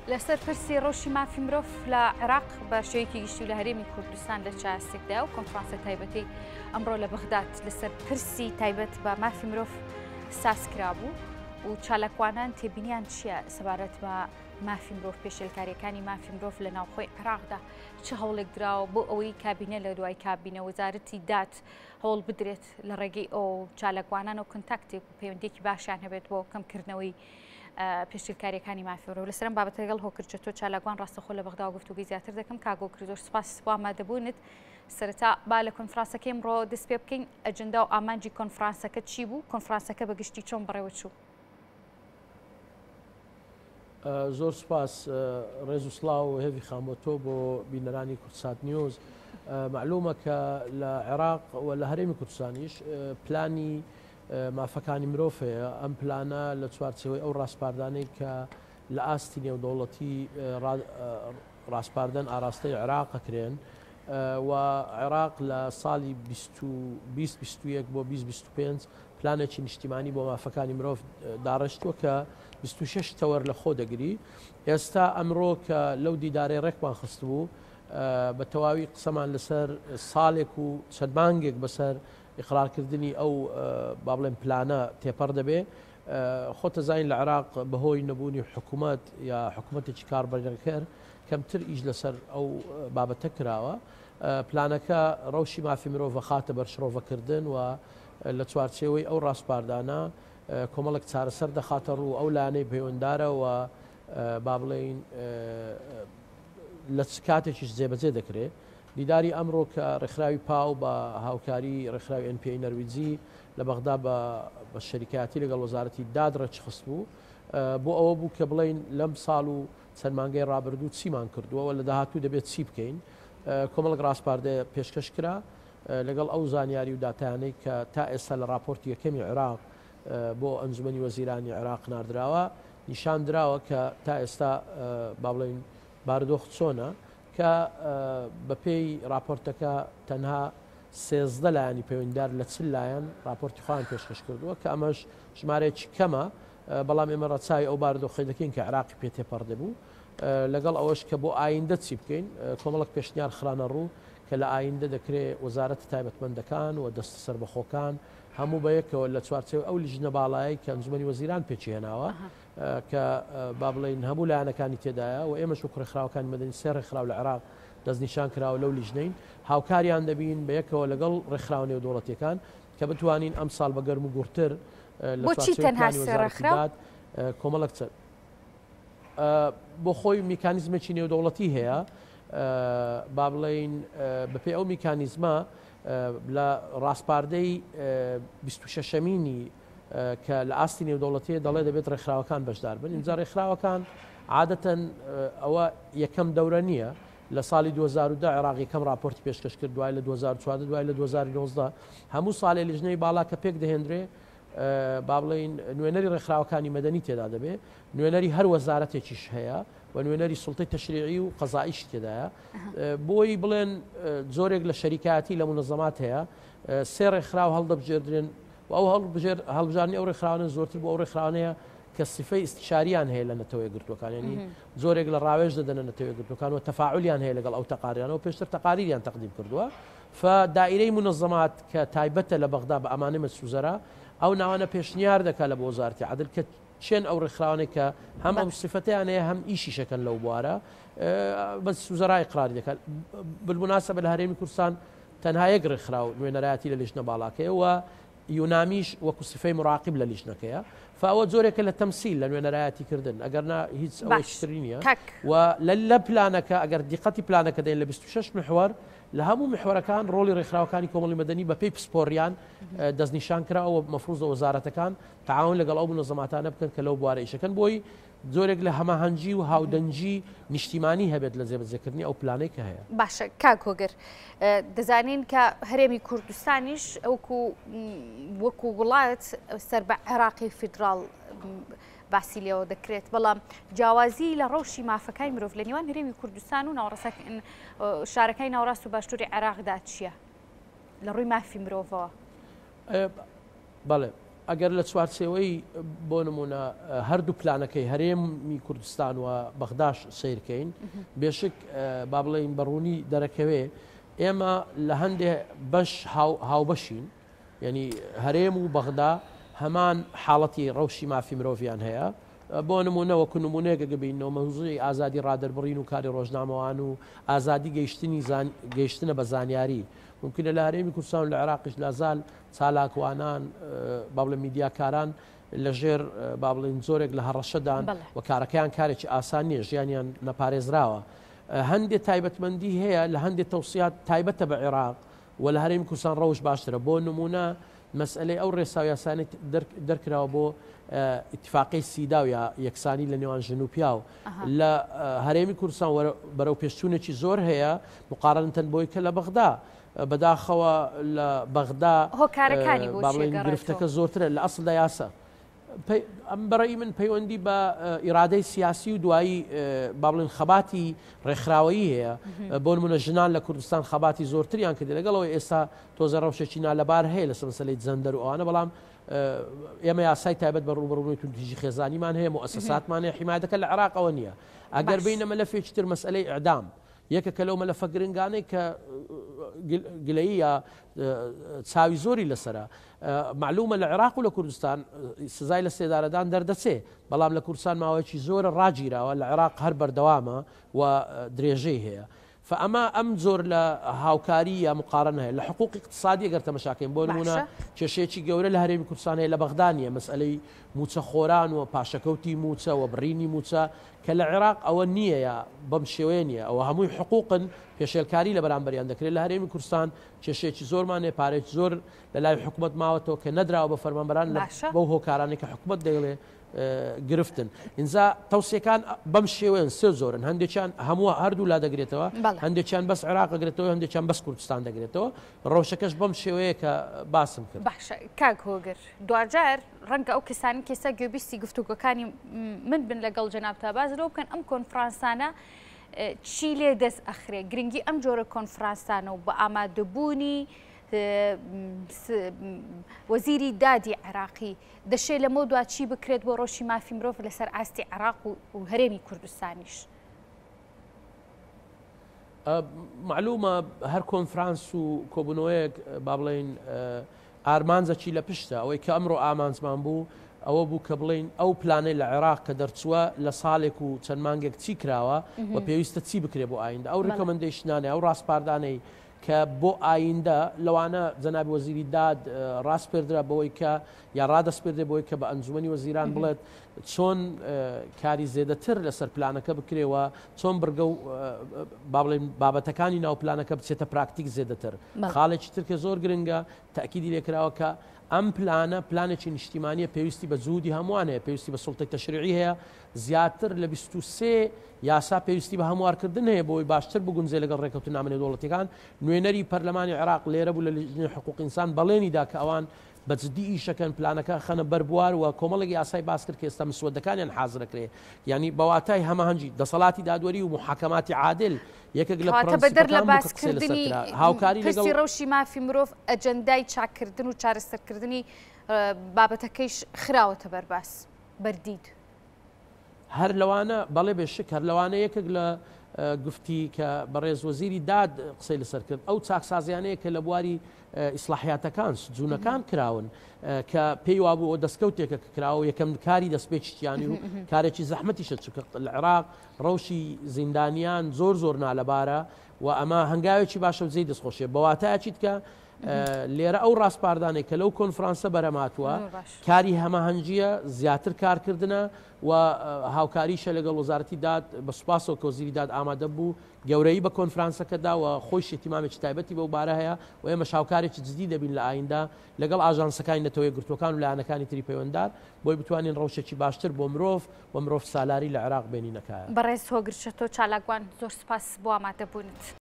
لەسەر پرسی ڕۆژی مافی مرۆڤ لە عێراق بە شێوەیەکی گشتی لە هەرێمی کوردستان لە چاسێکدا و کۆنفرانسە تایبەتی ئەمڕۆ لە بەغداد لەسەر پرسی تایبەت بە مافی مرۆڤ ساز کرابوو و چالاکوانان تێبینیان چییە سەبارەت بە مافی مرۆڤ پێشێلکاریەکانی مافی مرۆڤ لە ناوخۆی عێراقدا چه هەوڵێک درراوە بۆ ئەوەی کابینە لە دوای کابینە وەزارەتی دات هەوڵ بدرێت لە ڕێگەی ئەو چالاکوانان و کنتاکتێک و پەیوەندێکی باشیان هەبێت بۆ کەمکردنەوەی پێشێلکاریەکانی مافی مرۆڤ لەسەرم بابەتە لەگەڵ هۆکرچێتۆ چالاکوان ڕاستەخۆ لە بەغدا و گفتوگوی زیاتر دەکەم کاگۆکری زۆر سپاس بۆ ئامادەبوونت سەرەتا با لە کۆنفرانسەکەی ئەمڕۆ دەست پێ بکەین ئەجەندا و ئامانجی کۆنفرانسەکە چی بوو کۆنفرانسەکە بەگشتی چۆن بەڕێوە چوو زۆر سپاس ڕێز و سڵاو و هێوی خامۆتۆ بۆ بینەرانی کورتسات نیوز معلومە کە لە عێراق و لە هەرێمی کوردستانیش پلانی مافەکانی مرۆڤ هەیە ئەم پلانە لە چوارچەوەی ئەو ڕاستپاردانەی کە لە ئاستی نێودەوڵەتی ڕاستپاردن ئاراستەی عێراق ئەکرێن و عێراق لە ساڵی 2021 بۆ 2025 پلانێکی نیشتیمانی بۆ مافەکانی مرۆڤ داڕشتووە کە 26 تەوەر لە خۆ دەگری ئێستا ئەمڕۆ کە لەو دیدارەی ڕێکمان خست بوو بە تەواوی قسەمان لەسەر ساڵێک و چەند مانگێک بەسەر ئیقرارکردنی ئەو با بڵێن پلانە تێپەڕ دەبێ خۆتە زین لە عێراق بەهۆی نەبوونی حکوومەت یا حکوومەتێکی کاربەرەکەر کەمتر ئیش لەسەر ئەو بابەتە کراوە پلانەکە ڕەوشی مافی مرۆڤ خاتە بەرشڕۆڤەکردن و لە چوارچێوەی ئەو ڕاستپاردانە کۆمەڵک چارەسەر دەخاتە ڕوو ئەو لانەی پەیوەنددارە و با بڵێن لە کاتێکیش جێبەجێ دەکرێت دیداری ئەمڕۆ کە ڕێکخراوی پاو بە هاوکاری ڕێکخراوی NPA نەرویجی لە بەغدا بە شەریکاتی لەگەڵ وەزارەتی دادڕەچ خست بوو بۆ ئەوە بوو کە بڵین لەم ساڵ و چەند مانگەی ڕابردوو چیمان کردووە لە داهاتوو دەبێت چی بکەین کۆمەڵک ڕاستپاردە پێشکەش کرا لەگەڵ ئەو زانیاری و داتانەی کە تا ئێستا لە راپۆرتی یەکەمی عێراق بۆ ئەنجومەنی وەزیرانی عێراق ناردراوە نیشان دراوە کە تا ئێستا با بڵین بارودۆخ چۆنە کە بەپێی راپۆرتەکە تەنها 13 لایانی پەیوەنددار لە چل لایەن راپۆرتی خۆیان پێشکەش کردووە کە ئەمەش ژمارەیەکی کەمە بەڵام ئێمە ڕەچاوی ئەو بارودۆخی دەکەین کە عێراقی پێ تێپەڕ دەبوو لەگەڵ ئەوەش کە بۆ ئایندە چی بکەین کۆمەڵک پێشنیار خرانە ڕوو کە لە ئایندە دەکرێت وەزارەتی تایبەتمەندەکان و دەستە سەربەخۆکان هەموو بەیەکەوە لە چوارچێوە ئەو لیژنە باڵایی کە ئەنجومەنی وەزیران پێچی هێناوە کە با بڵێن هەموو لایەنەکانی تێدایە و ئێمەش وەک ڕێکخراوەکانی مەدەنی سێ ڕێکخراو لە عێراق دەستنیشان کراوە لەو لیژنەین هاوکاریان دەبین بەیەکەوە لەگەڵ ڕێکخراو نێودەوڵەتیەکان کە بتوانین ئەم ساڵ بە گەرم و گورتر بۆچی تەنها سێ ڕێکخراو کۆمەڵک چەند بۆ خۆی میکانیزمێکی نێودەوڵەتی هەیە با بڵێن بەپێی ئەو میکانیزمە لە ڕاستپاردەی 26مینی کە لە ئاستی نێودەوڵەتی دەڵێ دەبێت ڕێکخراوەکان بەشدار بن اینجا ڕێکخراوەکان عادەتەن ئەوە یەکەم دەورە نییە لە ساڵی 2010 عێراق یەکەم راپۆرتی پێشکەش کرد دوای لە 2014 دوای لە 2019 هەموو ساڵێ لیژنەی باڵا کە پێک دەهێنرێ با بڵێن نوێنەری ڕێکخراوەکانی مەدەنی تێدا دەبێت نوێنەری هەر وەزارەتێکیش هەیە و نوێنەری سوڵتەی تەشریعی و قەزاییش تێدایە بۆی بڵێن زۆرێک لە شەریکاتی لە منەزەمات هەیە سێ ڕێکخراو هەڵدەبژێردرێن و ئەو هەڵبژاردننی ئەو ڕێکخراوانە زۆرتر بۆ ئەو ڕێکخراوانەیە کە سیفەی استیشاریان هەیە لە نەتەوەی گرتوەکان ینی زۆرێک لە ڕاوێژ دەدەنە نەتەوەی گرتوەکان و تەفاعولیان هەیە لەگەڵ ئەو تەقاریانەوە پێشتر تەقاریریان تەقدیم کردووە فدائیرەی منەزەمات کە تایبەتە لە بەغدا بە ئەمانەی مەسوزەرە ئەو ناوانە پێشنیار دەکات لە بۆ وەزارەتی عەدڵ کە چێن ئەو ڕێکخراوانێک کە هەم ئەو سفتیان هەیە هەم ئیشیشەکەن لەو بوارە بە سوزەرای قراری دەکات بالمناسبە لە هەرێمی کوردستان تەنها یەک ڕێکخراو نوێنەرایەتی لە لیژنە باڵاکەیە و یونامیش وەکو سفەی مراقب لە لیژنەکەیە فەوە زۆرێکە لە تەمسیل لە نوێنەرایەتی کردن ئەگەرنا هیچ ئەوەشتری نییە و لە پلانەکە ئەگەر دیقەتی پلانەکە دەین لە 26 محور لە هەموو محورەکان ڕۆڵی ڕێکخراوەکانی کۆمەڵی مەدەنی بە پێی پسپۆڕیان دەستنیشان کراوە مەفروضە وەزارەتەکان تەعاون لەگەڵ ئەو منەزەماتانە بکەن کە لەو بوارە ئیشەکەن بۆی زۆرێک لە هەماهەنگی و هاودەنگی نیشتیمانی هەبێت لە جێبەجێکردنی ئەو پلانەی کە هەیە باشە کاکۆگر دەزانین کە هەرێمی کوردستانیش وەکو وڵات سەر بە عێراقی فیدراڵ باسی لێەوە دەکرێت بەڵام جیاوازی لە ڕەوشی مافەکانی مرۆڤ لە نێوان هەرێمی کوردستان و شارەکەی ناوەڕاست و باشووری عێراقدا چییە لە ڕووی مافی مرۆڤەوە بەڵێ ئەگەر لە چوارچێوەی بۆ نمونە هەردوو پلانەکەی هەرێمی کوردستان و بەغداش سیرکەین بێشک با بڵێین بەڕوونی دەرەکەوێ ئێمە لە هەندێ بەش هاوبەشین یعنی هەرێم و بەغدا هەمان حاڵەتی ڕەوشی مافی مرۆڤیان هەیە بۆ نمونە وەکو نمونەیەکە ببینەوە مەوزوعی ئازادی ڕادەربڕین و کاری ڕۆژنامەوان و ئازادی گەیشتنە بە زانیاری ممکنە لە هەرێمی کوردستان و لە عێراقیش لازال چالاکوانان با بڵێن میدیاکاران لەژێر با بڵێن زۆرێک لە هەڕەشەدان و کارەکەیان کارێکی ئاسان نییە ژیانیان نەپارێزراوە هەندێک تایبەتمەندی هەیە لە هەندێک تەوسیات تایبەتە بە عێراق و لە هەرێمی کوردستان ڕەوش باشترە بۆ نمونە مەسئلەی ئەو ڕێسا و یاسانی دەرکراوە بۆ اتفاقی سیدا و یەکسانی لە نێوان ژن و پیاو لە هەرێمی کوردستان بەرەو پێشچوونێکی زۆر هەیە مقارنەتەن بۆی کە لە بەغدا بەداخەوە لە بەغدا باڵێن گرفتەکە زۆرترە لە ئەسڵدا یاسە ئەم بەڕێی من پەیوەندی بە ئیرادەی سیاسی و دوایی با بڵێن خەباتی ڕێکخراوەیی هەیە بۆ نمونە ژنان لە کوردستان خەباتی زۆرتریان کردی لەگەڵەوەی ئێستا تۆزە ڕەوشێکی نالەبار هەیە لەسەر مەسەلەی جەندەر و ئەوانە بەڵام ئێمە یاسای تایبەت بە ڕوبەڕوونی توندیژی خێزانیمان هەیە مؤسساتمان هەیە حیمایەتەکە لە عێراقەوە نییە ئەگەر بینە مەلەفێکی تر مەسئلەی ئیعدام یەکێکە لەو مەلەفە گرنگانەی کە گلەیە چاوی زۆری لەسرە معلومە لە عێراق و لە کوردستان سزای لە سێدارەدان دەردەچێ بەڵام لە کوردستان ماوەیەکی زۆرە ڕاگیراوە لە عێراق هەر بەردەوامە و درێژەی هەیە فأما ئەم زۆر لە هاوکاری یا مقارنە هەیە لە حقوق اقتصادی ئەگەر تەماشاکەین بۆ نمونە کێشەیەکی گەورە لە هەرێمی کوردستان هەیە لە بەغدانیە مەسئلەی موچە خۆران و پاشەکەوتی موچە و بڕینی موچە کە لە عێراق ئەوە نییە یا بەم شێوەیە نییە ئەوە هەمووی حقوقن پێشێلکاری لە بەرامبەریان دەکرێت لە هەرێمی کوردستان کێشەیەکی زۆرمان هەیە پارێکی زۆر لە لای حکوومەت ماوەتەوە کە نەدراوە بە فەرمانبەران بەو هۆکارانێک کە حکوومەت دەڵێ گرفتن اینجا تەوسیەکان بەم شێوەیەن سێ زۆرن هەندێکیان هەموو هەردوو لا دەگرێتەوە هەندێکیان بەس عێراق دەگرێتەوە هەندێکیان بەس کوردستان دەگرێتەوە ڕەوشەکەش بەم شێوەیە کە باسم کرد باشە کاک هۆگر دوجار ڕەنگە ئەو کەسانی کێسە گوێبیستی گفتوگەکانی من بن لەگەڵ جەناب تابازەوە بکەن ئەم کۆنفرانسانە چی لێ دەست ئەخرێ گرنگی ئەم جۆرە کۆنفرانسانە و بە ئامادەبوونی وەزیری دادی عێراقی دەشێت لەمە دوا چی بکرێت بۆ ڕۆژی مافی مرۆڤ لەسەر ئاستی عێراق و هەرێمی کوردستانیش معلومە هەر کۆنفرانس و کۆبوونەوەیەک با بڵێن ئارمانجەکی لە پشتە ئەوەی کە ئەمڕۆ ئامانجمان بوو ئەوە بوو کە بڵێن ئەو پلانەی لە عێراق کە دەرچووە لە ساڵێک و چەند مانگێک چی کراوە و پێویستە چی بکرێ بۆ ئایندە ئەو ڕکەمەندێشنانە ئەو ڕاستپاردانەی کە بۆ ئایندە لەوانە جەنابی وەزیری داد ڕاست پێدرا بەوەی کە یا ڕادەست پێدرێ بۆی کە بە ئەنجومەنی وەزیران بڵێت چۆن کاری زێدەتر لەسەر پلانەکە بکرێەوە چۆن بڕگە و با بڵێن بابەتەکانی ناو پلانەکە بچێتە پراکتیک زێدەتر خاڵێکی ترکە زۆر گرنگە تاکیدی لێکراوە کە ئەم پلانێکی نیشتیمانیە پێویستی بە جوودی هەمووان هەیە پێویستی بە سوڵتەی تەشریعی هەیە زیاتر لە 23 یاسا پێویستی بە هەموارکردن هەیە بۆی باشتر بگونجێ لەگەڵ ڕێکەوتن نامەنێ دەوڵەتیەکان نوێنەری پەرلەمانی عێراق لێرە بوو لە لیژنەی حقوق ئینسان بەڵێنیدا کە ئەوان بەجددی ئیشەکەن پلانەکە خەنە بەربوار و کۆمەڵێکی یاسای باس کرد کە ئێستا مسودەکانیان حازرەکرێ یعنی بەواتای هەمەهەنگی دەسەڵاتی دادوەری و محاکەماتی عادل یەکێک لە بەدەر لە باسکردنی هاوکاری لەگەڵ ڕۆژی مافی مرۆڤ ئەجەندای چاکردن و چارەسەرکردنی بابەتەکەیش خراوەتە بەرباس بەردید هەر لەوانە بەڵێ بێشک هەر لەوانە یەکێک لە گفتی کە بەڕێز وەزیری داد قسەی لەسەر کرد ئەو چاکسازیانەیە کە لە بواری ئیسلاحیاتەکان جوونەکان کراون کە پێی وابوو ئەو دەستکەوتێکە کراوە یەکەم کاری دەستپێکیانی و کارێکی زەحمەتیشە چکە لە عێراق ڕەوشی زیندانیان زۆر نالەبارە و ئەمە هەنگاوێکی باشە و جێی دەستخۆشیە بەواتایەچیت کە لێرە ئەو ڕاستپاردانێک کە لەو کۆنفرانسە بەرەماتووە کاری هەمەهەنگیە زیاتر کارکردنە و هاوکاریشە لەگەڵ وەزارەتی داد بە سوپاسەوە کە وەزیری داد ئامادە بوو گەورەی بە کۆنفرانسەکەدا و خۆی شێتیمامێکی تایبەتی بەو بارە هەیە و ئێمە هاوکارێکی جدی دەبین لە ئایندا لەگەڵ ئاژانسەکانی نەتەوەی گرتوەکان و لایەنەکانی تری پەیوەنددار بۆی بتوانین ڕەوشێکی باشتر بۆ مرۆڤ و مرۆڤ سالاری لە عێراق بێنینەکایە بەڕێز هۆگرچێتۆ چالاکوان زۆر سپاس بۆ ئامادەبوونت.